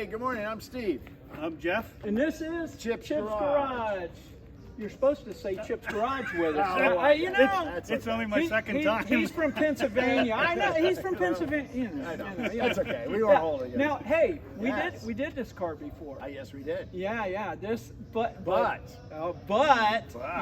Hey, good morning. I'm Steve. I'm Jeff. And this is Chip's Garage. You're supposed to say Chip's Garage with us. Oh, You know, it's only my second time. He's from Pennsylvania. I know he's from Pennsylvania. I know. Yeah. That's okay. We were holding it. Now, hey, Yes. we did this car before. Yes, we did. Yeah. But But.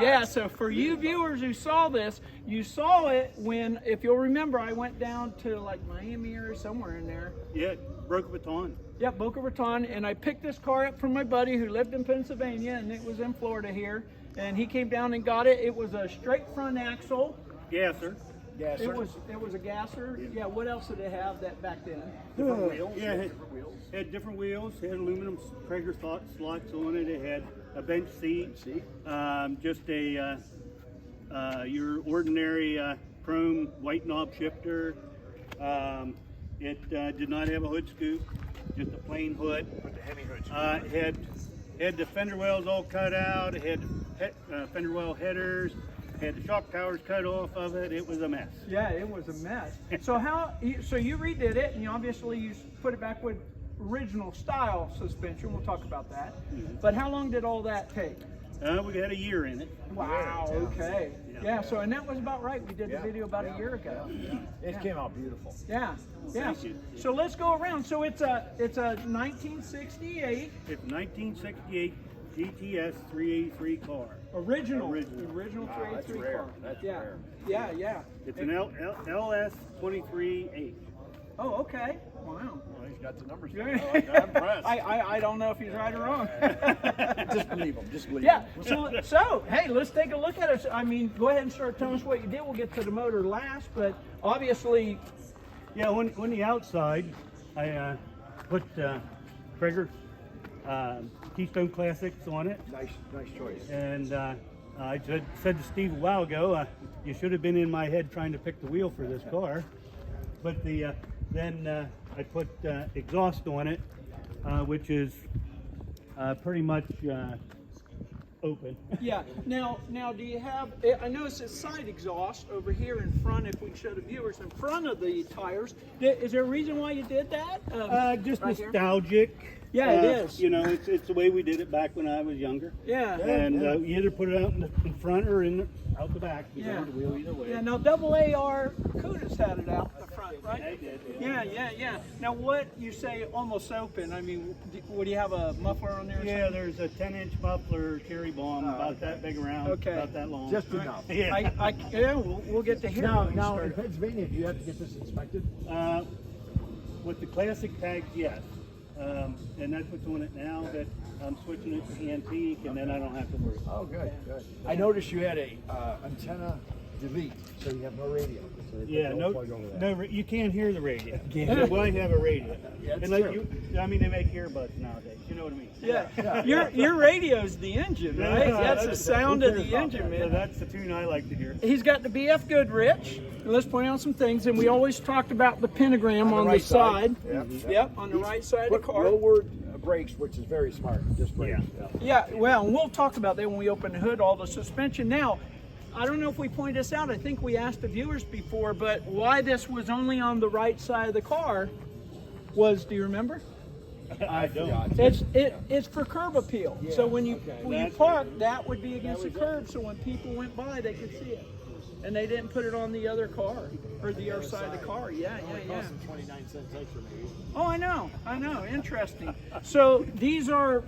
yeah. So for you viewers who saw this, you saw it when, if you'll remember, I went down to like Miami or somewhere in there. Yeah, broke a baton. Yeah, Boca Raton, and I picked this car up from my buddy who lived in Pennsylvania, and it was in Florida here. And he came down and got it. It was a straight front axle. Gasser. Yes, It was a gasser. Yeah. What else did it have that back then? different wheels. Yeah, Different wheels. Had different wheels. Had aluminum Traeger slots on it. It had a bench seat. Just a your ordinary chrome white knob shifter. It did not have a hood scoop. Just a plain hood. With the hemi hood. Had the fender wells all cut out. It had fender well headers. Had the shock towers cut off of it. It was a mess. Yeah, it was a mess. So you redid it, and you obviously put it back with original style suspension. We'll talk about that. But how long did all that take? We had a year in it. Wow. Yeah. Okay. Yeah. So and that was about right. We did the video about a year ago. It came out beautiful. Yeah. Thank you. So let's go around. So it's a 1968 It's 1968 GTS 383 car. original Original. 383 That's rare. car. That's yeah. rare. Yeah. It's an LS 23H. Oh, okay. Wow. Well, he's got the numbers. Yeah. I'm impressed. I don't know if he's right or wrong. Just believe him. Just believe Yeah. him. So hey, let's take a look at it. I mean, go ahead and start telling us what you did. We'll get to the motor last, but obviously, Yeah, on the outside, I put Traeger Keystone Classics on it. Nice choice. And I said to Steve a while ago, you should have been in my head trying to pick the wheel for this car. But then I put exhaust on it, which is pretty much open. yeah. Now, do you have? I notice it's side exhaust over here in front. If we can show the viewers in front of the tires, is there a reason why you did that? Just right here? nostalgic. Yeah, it is. You know, it's the way we did it back when I was younger. Yeah. And you either put it out in front or out the back. You Yeah. know, the wheel either way. Yeah. Now, AAR Kudas had it out the front, right? They did, Yeah. Now, what you say almost open? I mean, do you have a muffler on there? Or Yeah, there's a 10-inch muffler cherry bomb, about that big around, Okay. about that long. Just enough. Yeah. We'll get to here. when we Now start. in Pennsylvania, do you have to get this inspected? With the classic tags, yes. And that's what's on it now, that I'm switching it to antique, and then I don't have to worry. Oh, good. I noticed you had a antenna delete, so you have no radio. So Yeah, don't plug over that. you can't hear the radio. Can't. Well, I have a radio. Yeah, that's And like true. I mean, they make earbuds nowadays. You know what I mean? Yeah. Your radio's the engine, right? That's the sound of the engine, So man. that's the tune I like to hear. He's got the BF Goodrich. And let's point out some things. And we always talked about the pentagram on the right side. Yep. Yep, on the right side of the car. Wilwood brakes, which is very smart. Just brakes. Yeah, well, and we'll talk about that when we open the hood, all the suspension. Now, I don't know if we pointed this out. I think we asked the viewers before, but why this was only on the right side of the car was, do you remember? I don't. It's for curb appeal. Yeah, So when you That's park, that would be against the curb. So when people went by, they could see it, and they didn't put it on the other car or the other side of the car. Yeah. 29 cents extra, maybe. Oh, I know. Interesting. So these are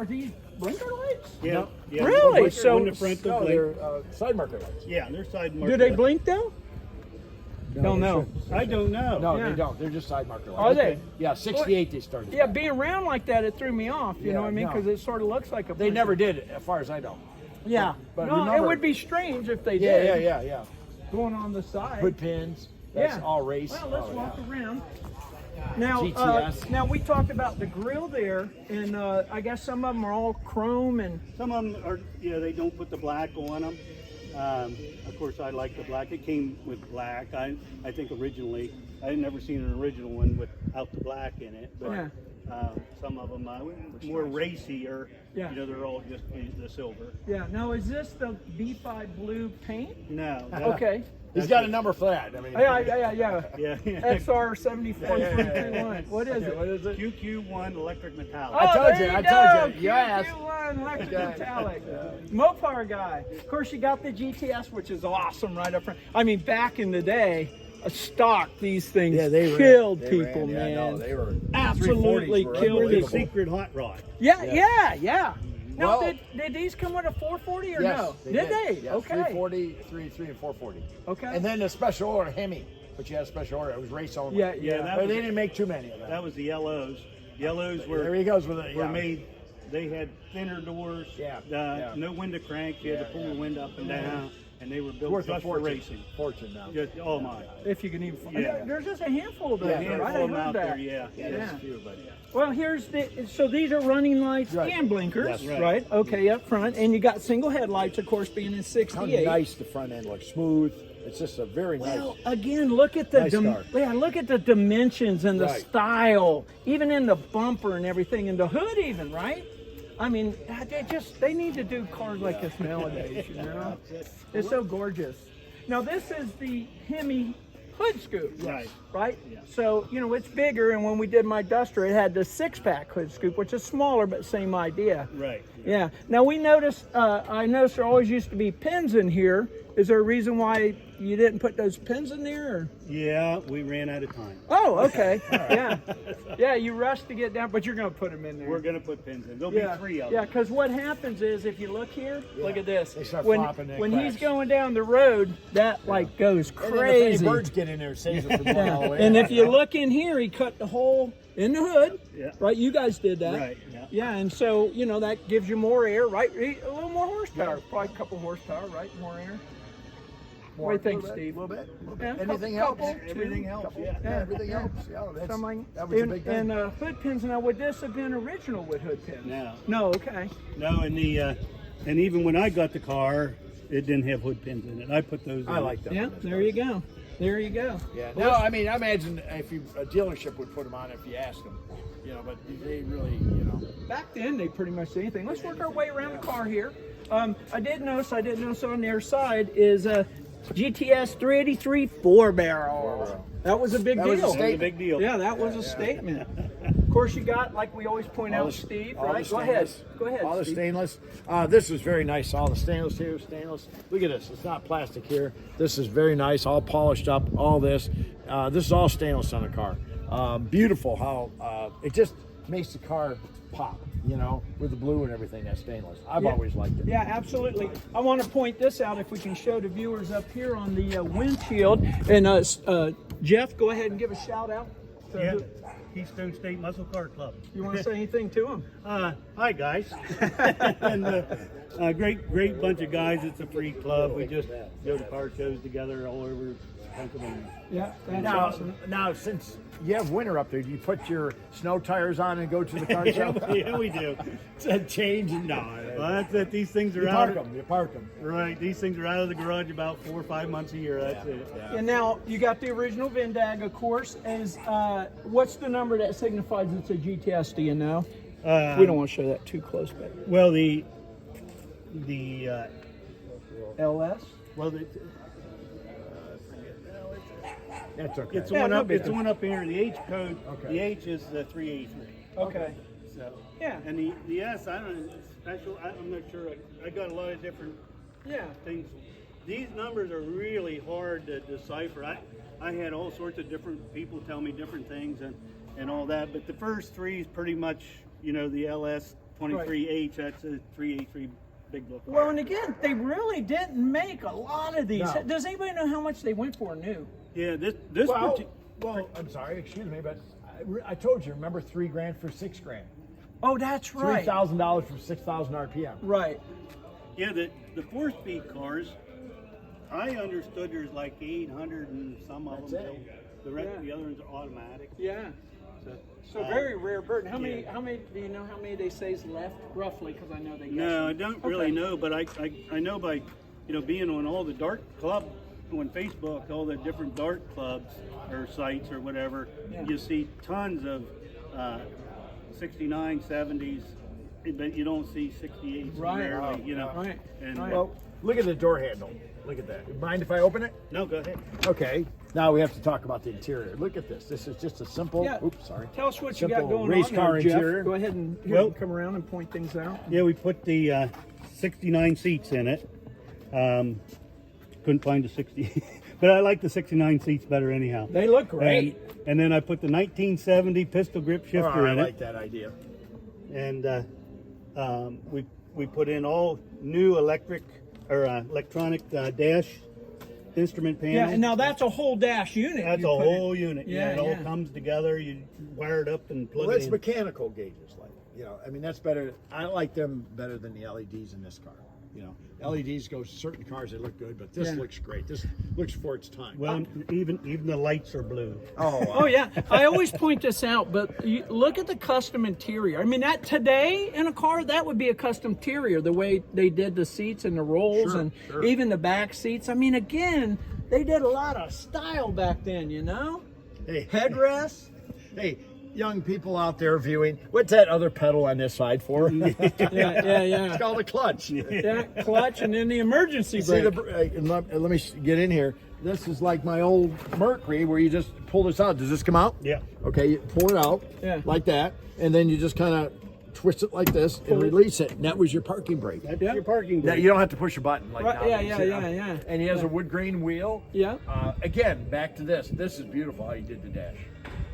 these blinker lights? Yeah. Really? On So- the front, No, blink. they're side marker lights. Yeah, they're side marker. Do they lights. blink though? Don't know. I don't know. No, Yeah. they don't. They're just side marker lights. Are they? Yeah, 68 they started. Yeah, being round like that, it threw me off. You know what I mean? no. Because it sort of looks like a. They never did it, as far as I know. Yeah. But No, it remember- would be strange if they did. Yeah. Going on the side. Hood pins. That's Yeah. all race. Well, let's Oh, walk yeah. around. Now, GTS. now we talked about the grill there, and I guess some of them are all chrome and. Some of them are, they don't put the black on them. Of course, I like the black. It came with black. I think originally, I had never seen an original one without the black in it. But Yeah. some of them more racy, or Yeah. they're all just the silver. Yeah. Now, is this the B5 blue paint? No. Okay. He's got a number for that. I mean, Yeah. Yeah. XR 74 What is it? What is it? QQ1 electric metallic. I told there you, I go. told you. Yes. QQ1 electric metallic. Mopar guy. Of course, you got the GTS, which is awesome right up front. I mean, back in the day, a stock, these things killed people, man. No, they were Absolutely 340s were killed The unbelievable. secret hot rod. Yeah. Now, Well- did these come with a 440 or Yes, no? they Did they? Yes, Okay. 340, 3 and 440. Okay. And then the special order Hemi, which you had a special order. It was race only. Yeah. that But was- they didn't make too many of them. That was the yellows. Yellows were There he goes with it. were Yeah. made. They had thinner doors. Yeah. No window crank. You had to pull the window up and down, and they were built Worth a just for fortune. racing. Fortune now. Just, oh my. If you can even find Yeah. There's just a handful of those, Yeah, right? handful I of them heard out that. there. Yeah. There's a few, but Well, so these are running lights Right. and blinkers, Yes. Right. right? Okay, up front, and you got single headlights, of course, being in how 68. nice the front end looks. Smooth. It's just a very Well, nice. again, look at the Nice car. look at the dimensions and the Right. style, even in the bumper and everything, and the hood, even, right? I mean, they need to do cars like this nowadays. You know, it's so gorgeous. Now, this is the Hemi hood scoop. Right. Right? Yeah. So, you know, it's bigger, and when we did my Duster, it had the 6-pack hood scoop, which is smaller, but same idea. Right. Yeah. Now, I noticed there always used to be pins in here. Is there a reason why you didn't put those pins in there? Or? Yeah, we ran out of time. Oh, okay. Yeah. Yeah, you rushed to get down, but you're going to put them in there. We're gonna put pins in. There'll Yeah, be 3 of yeah, them. because what happens is if you look here, look at this. They start when flopping and when he's cracks. going down the road, that like goes And then if crazy. any birds get in there, it saves it from going all the way. And in. if you look in here, he cut the hole in the hood. Yeah. Right, you guys did that. Right, yeah. Yeah, and so you know that gives you more air, right? A little more horsepower, probably a couple horsepower, right? More air. What do you think, Steve? A little bit. Yeah, Anything couple, helps. two, Everything helps. Couple. Yeah. Yeah, everything helps. Yeah, that's, Something. that was a big thing. And hood pins. Now, would this have been original with hood pins? No. No. Okay. No, and and even when I got the car, it didn't have hood pins in it. I put those in. I like them. Yeah. There you go. There you go. Yeah. No, I mean, I imagine if a dealership would put them on if you asked them. You know, but they really, you know. Back then, they pretty much did anything. Let's work our way around the car here. I didn't notice on their side is GTS 383 4-barrel. That was a big That deal. was a That was a statement. big deal. Yeah, that was a statement. Of course, you got, like we always point out, Steve, all the right? Go ahead. stainless. Go ahead, All the Steve. stainless. This is very nice. All the stainless here, stainless. Look at this. It's not plastic here. This is very nice. All polished up. All this. This is all stainless on the car. Beautiful how it just makes the car pop. You know, with the blue and everything. That's stainless. I've Yeah. always liked it. Yeah, absolutely. I want to point this out if we can show the viewers up here on the windshield. And Jeff, go ahead and give a shout out. to Yeah. who- Keystone State Muscle Car Club. You want to say anything to him? Hi guys. And great bunch of guys. It's a free club. We just go to car shows together all over Pennsylvania. Yeah, that's Now, awesome. now, since you have winter up there, do you put your snow tires on and go to the car show? Yeah, we do. Change and no. Well, that's it. These things are You out. park them. You park them. Right. These things are out of the garage about 4 or 5 months a year. That's it. And now you got the original Vendag, of course. Is what's the number that signifies it's a GTS? Do you know? We don't want to show that too close, but Well, the LS. well, That's okay. it's the Yeah, one no up. big It's the one up here. The H code. Okay. The H is 383. Okay. So. Yeah. And the S, I don't know. It's special. I'm not sure. I got a lot of different Yeah. things. These numbers are really hard to decipher. I had all sorts of different people tell me different things and all that. But the first three is pretty much, you know, the LS23H. That's a 383 big block. Well, and again, they really didn't make a lot of these. No. Does anybody know how much they went for new? Yeah, this Well, I'm sorry, excuse me, but I told you, remember $3,000 for $6,000. Oh, that's right. $3,000 for 6,000 RPM. Right. yeah, the 4-speed cars, I understood there's like 800 and some of That's them. it. The rest, Yeah. the other ones are automatic. Yeah. So Uh, very rare bird. How many? yeah. How many? Do you know how many they say is left roughly? Because I know they. No, I guess. don't really know, but I know by, you know, being on all the dart club, on Facebook, all the different dart clubs or sites or whatever, Yeah. you see tons of 69, 70s, but you don't see 68s Right. rarely, you know. Right. And Right. Well, look at the door handle. Look at that. Mind if I open it? No, go ahead. Okay. Now we have to talk about the interior. Look at this. This is just a simple. Yeah. Oops, sorry. Tell us what you got Simple going race on car there, Jeff. interior. Go ahead and come around and point things out. Yeah, we put the 69 seats in it. Couldn't find the 60, but I like the 69 seats better anyhow. They look great. And then I put the 1970 pistol grip shifter I in like it. that idea. And we put in all new electronic dash instrument panel. Yeah, and now that's a whole dash unit. That's a you put whole in. unit. Yeah, It all yeah. comes together. You wire it up and plug Well, it it's in. mechanical gauges, like, you know. I mean, that's better. I like them better than the LEDs in this car. You know, LEDs go certain cars, they look good, but this Yeah. looks great. This looks for its time. Well, even the lights are blue. Oh yeah, I always point this out, but you look at the custom interior. I mean, that today in a car, that would be a custom interior, the way they did the seats and the rolls Sure, and sure. even the back seats. I mean, again, they did a lot of style back then, you know? Hey, Headrests. hey, young people out there viewing, what's that other pedal on this side for? Yeah. It's called a clutch. Yeah, clutch and then the emergency See brake. let me get in here. This is like my old Mercury where you just pull this out. Does this come out? Yeah. Okay, you pull it out like that, and then you just kind of twist it like this and release it. And that was your parking brake. That's your parking Now, brake. you don't have to push a button like Right, nowadays, yeah. you know? And he has a wood grain wheel. Yeah. Again, back to this. This is beautiful how you did the dash.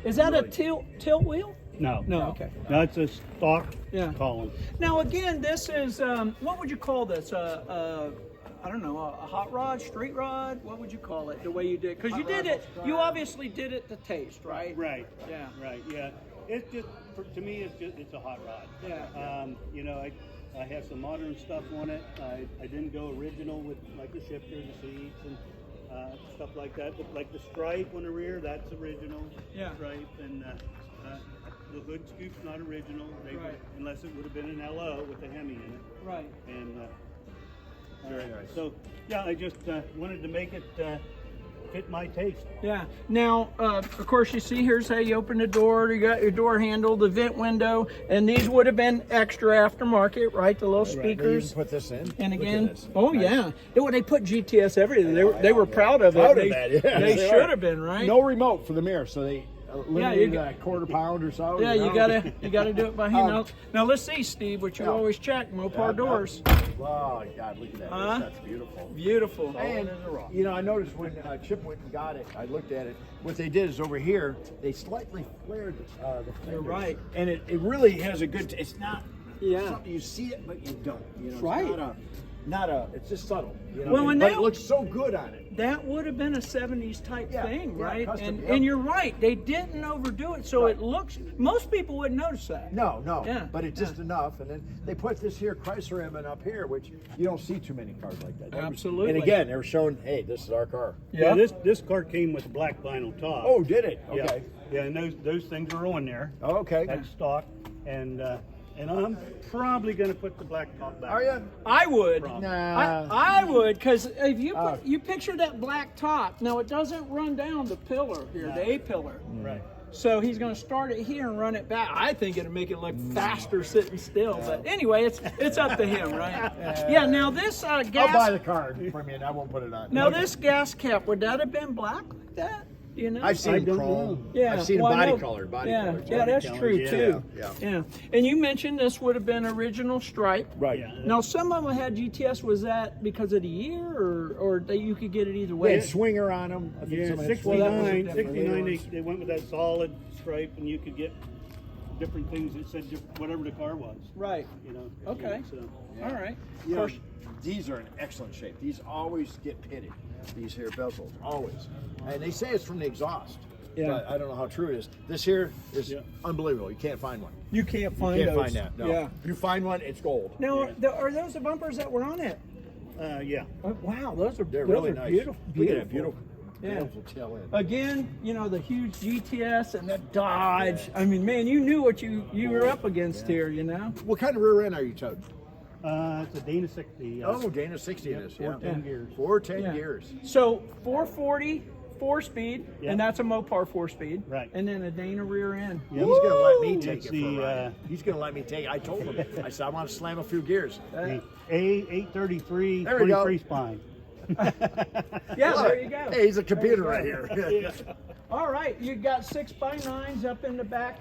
Is that really- a tilt wheel? No. No, okay. No, it's a stock column. Now again, this is what would you call this? I don't know, a hot rod, straight rod. What would you call it? The way you did, because you did it. You obviously did it to taste, right? Right. Yeah. Right. Yeah. It's just to me, it's a hot rod. Yeah. You know, I have some modern stuff on it. I didn't go original with like the shifter, the seats, and stuff like that. But like the stripe on the rear, that's original. Yeah. Stripe and. The hood scoop's not original, Right. unless it would have been an LO with a hemi in it. Right. And Very nice. so, yeah, I just wanted to make it fit my taste. Yeah. Now, of course, you see here's how you open the door. You got your door handle, the vent window, and these would have been extra aftermarket, right? The little They speakers. even put this in. And Look again, at this. oh Nice. yeah, they put GTS everything. They were proud of it. Proud They, of that, yeah. they They should are. have been, right? No remote for the mirror, so they eliminated you a quarter pound or so. Yeah, you you know? gotta do it by hand. Now let's see, Steve, what you Yeah. always check, Mopar doors. Oh God, look at that. Huh? That's beautiful. Beautiful. And you know, I noticed when Chip went and got it, I looked at it. What they did is over here, they slightly flared the fenders. You're right. And it really has a good. It's not. Yeah. Something you see it, but you don't. You know, Right. It's not a. It's just subtle. You know? Well, and but that- it looks so good on it. That would have been a 70s type Yeah, thing, yeah, right? custom, And yep. and you're right, they didn't overdo it, so Right. it looks. Most people wouldn't notice that. No, Yeah, but it's just enough. And then they put this here Chrysler Emin up here, which you don't see too many cars like that. That was- Absolutely. and again, they were showing, hey, this is our car. Yeah, this car came with a black vinyl top. Oh, did it? yeah. Okay. Yeah, and those things are on there. Oh, okay. That's stock, and I'm probably going to put the black top back. Are you? I would. Nah. I would, because if you you picture that black top, now it doesn't run down the pillar here, the A pillar. Right. So he's going to start it here and run it back. I think it'll make it look faster sitting still. But anyway, it's up to him, right? Yeah. Now this gas. I'll buy the car from you and I won't put it on. Now this gas cap, would that have been black like that? You know? I've seen I don't chrome. know. Yeah, I've seen well, I body know- color. Body yeah, color. yeah, that's color, true yeah, too. yeah. And you mentioned this would have been original stripe. Right. Yeah. Now some of them had GTS. Was that because of the year, or that you could get it either They way? had swinger on them. I think Yeah, some had 69, swingers. 69 they went with that solid stripe, and you could get different things that said whatever the car was. Right. You know. Okay. So, All right. You Of know, course. these are in excellent shape. These always get pitted. These here bezels, always. And they say it's from the exhaust. Yeah. But I don't know how true it is. This here is Yeah. unbelievable. You can't find one. You can't find You can't those. find that. No. Yeah. If you find one, it's gold. Now, are those the bumpers that were on it? yeah. Oh, wow, those are They're those really are nice. beautiful. Look at that beautiful. Yeah. Beautiful tail end. Again, you know, the huge GTS and the Dodge. I mean, man, you knew what you were up against here, you know? What kind of rear end are you towing? It's a Dana 60. Oh, Dana 60 it is. 410 gears. 410 Yeah. gears. So 440 4-speed, Yeah. and that's a Mopar 4-speed. Right. And then a Dana rear end. He's gonna let me take It's it for a the, ride. He's gonna let me take it. I told him. I said I want to slam a few gears. The A833 There we go. 23 spine. Yeah, there you go. Hey, he's a computer right here. All right, you got 6x9s up in the back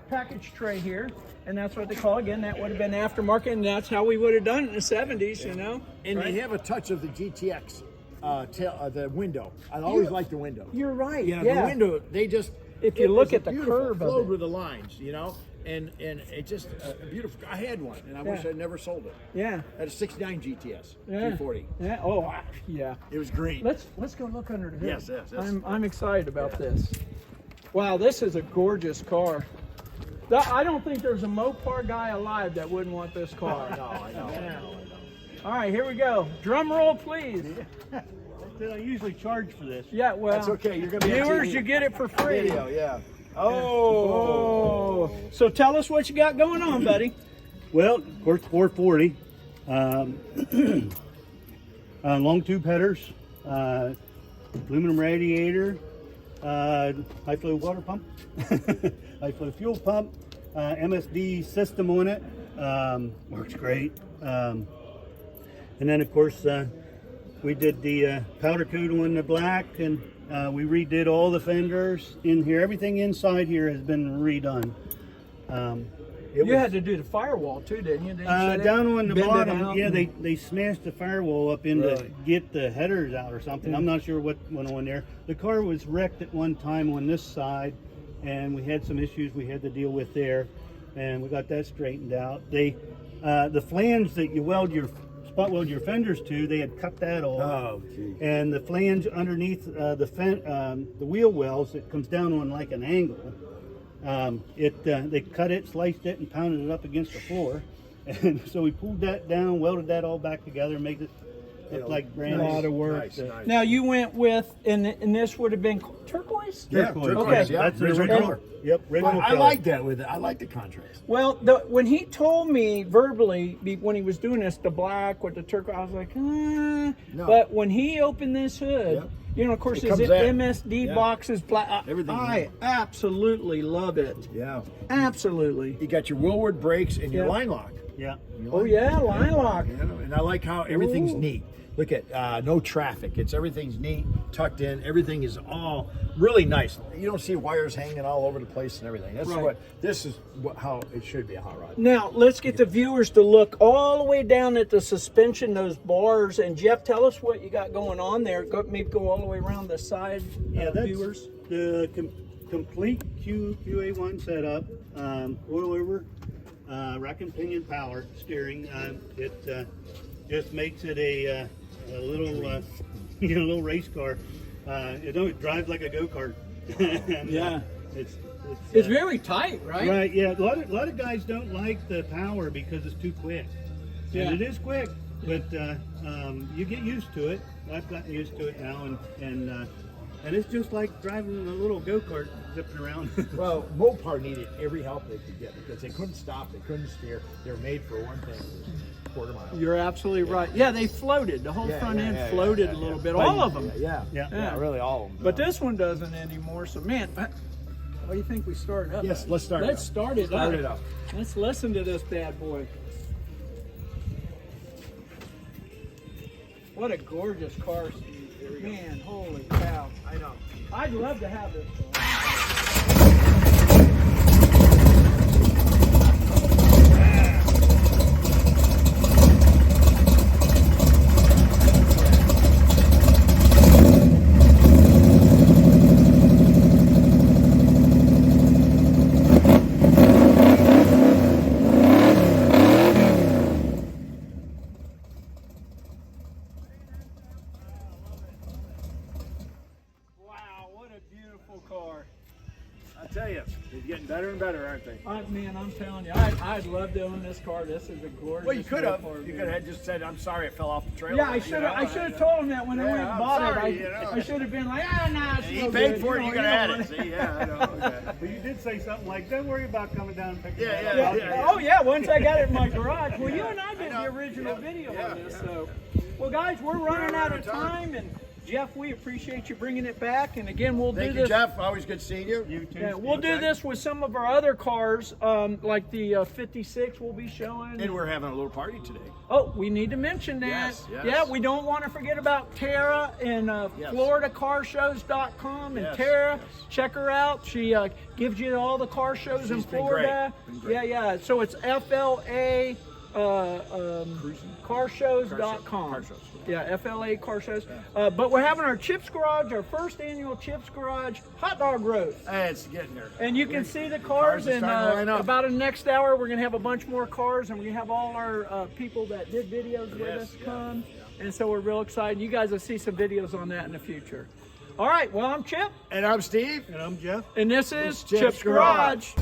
package tray here, and that's what they call, again, that would have been aftermarket, and that's how we would have done it in the 70s, you know? And right? they have a touch of the GTX, the window. I always like the window. You're right, Yeah, yeah. the window, they just... If you look at the curve of flowed it. with the lines, you know? And it just, beautiful. I had one, and I wish I'd never sold it. Yeah. I had a 69 GTS, Yeah. 240. Yeah. Oh, yeah. It was green. Let's go look under the hood. Yes. I'm excited about this. Wow, this is a gorgeous car. I don't think there's a Mopar guy alive that wouldn't want this car. I know. Yeah. All right, here we go. Drum roll, please. I usually charge for this. Yeah, well, That's okay. You're gonna be on viewers, TV. you get it for free. Video, yeah. Oh. So tell us what you got going on, buddy. Well, of course, 440. Long tube headers, aluminum radiator, high flow water pump, high flow fuel pump, MSD system on it. Works great. And then, of course, we did the powder coat on the black, and we redid all the fenders in here. Everything inside here has been redone. You had to do the firewall too, didn't you? Didn't you say that? Down on the Bend it bottom, out yeah, and- they smashed the firewall up in to Really? get the headers out or something. I'm not sure what went on there. The car was wrecked at one time on this side, and we had some issues we had to deal with there, and we got that straightened out. They, the flange that you spot weld your fenders to, they had cut that off. Oh, gee. And the flange underneath the wheel wells, it comes down on like an angle. They cut it, sliced it, and pounded it up against the floor. And so we pulled that down, welded that all back together, made it look like brand A new. lot of work. Nice. Now you went with, and this would have been turquoise? Yeah, Turquoise. turquoise, Okay. yeah. That's the Original original color. Yep, original I color. like that with it. I like the contrast. Well, when he told me verbally when he was doing this, the black with the turquoise, I was like, No. But when he opened this hood, Yep. you know, of course, It his comes out. MSD Yeah. box is black. Everything. I absolutely love it. Yeah. Absolutely. You got your Wilwood brakes and your Yeah. line lock. Yeah. Oh yeah, line lock. You know, and I like how everything's Ooh. neat. Look at no traffic. Everything's neat, tucked in. Everything is all really nice. You don't see wires hanging all over the place and everything. Right. This is how it should be a hot rod. Now let's get the viewers to look all the way down at the suspension, those bars. And Jeff, tell us what you got going on there. Maybe go all the way around the side, Yeah, that's viewers. the complete QA1 setup. Oil over, rack and pinion power steering. It just makes it a little little race car. It drives like a go-kart. And, Yeah. it's very tight, right? right. Yeah, a lot of guys don't like the power because it's too quick. Yeah. And it is quick, but you get used to it. I've gotten used to it now, and it's just like driving a little go-kart zipping around. Well, Mopar needed every help they could get because they couldn't stop, they couldn't steer. They were made for one thing, quarter mile. You're absolutely right. Yeah, they floated. The whole front end yeah, floated yeah, a little yeah. bit. All of them. Yeah, Yeah. really all of them. But this one doesn't anymore. So, man, what do you think we start up? Yes, let's start it Let's up. start it Start up. it up. Let's listen to this bad boy. What a gorgeous car, Steve. Man, holy cow. I know. I'd love to have this car. Wow, what a beautiful car. I tell you, they're getting better and better, aren't they? Man, I'm telling you, I'd love to own this car. This is a gorgeous Well, you could have. car, You man. could have just said, "I'm sorry, it fell off the trailer." Yeah, I should have told him that when I went and I'm bought sorry, it. you know. I should have been like, nah, it's He no paid good. for it. You know, could have don't had it. want See, yeah, I know. Okay. But you did say something like, "Don't worry about coming down and picking Yeah, that yeah, up." yeah. Oh yeah, once I got it in my garage. Well, you and I did know. the original Yeah, video yeah, on this. yeah. So, well, guys, we're running out of time, and Jeff, we appreciate you bringing it back. And again, we'll Thank do you, this. Jeff. Always good seeing you. You too. Yeah, we'll do this with some of our other cars, like the 56 we'll be showing. And we're having a little party today. Oh, we need to mention that. Yes, yes. Yeah, we don't want to forget about Tara and Yes. FloridaCarShows.com. And Yes, Tara, yes. check her out. She gives you all the car shows in She's been Florida. great. Been great. Yeah. So it's FLA carshows.com. Car shows. Yeah, FLA car shows. But we're having our Chips Garage, our first annual Chips Garage hot dog roast. It's getting there. And you can see the cars, are and starting to line up. about in the next hour, we're going to have a bunch more cars, and we're going to have all our people that did videos with Yes, us yeah, come. And so we're real excited. You guys will see some videos on that in the future. All right, well, I'm Chip, And I'm Steve. And I'm Jeff. and this is Chips Chip's Garage.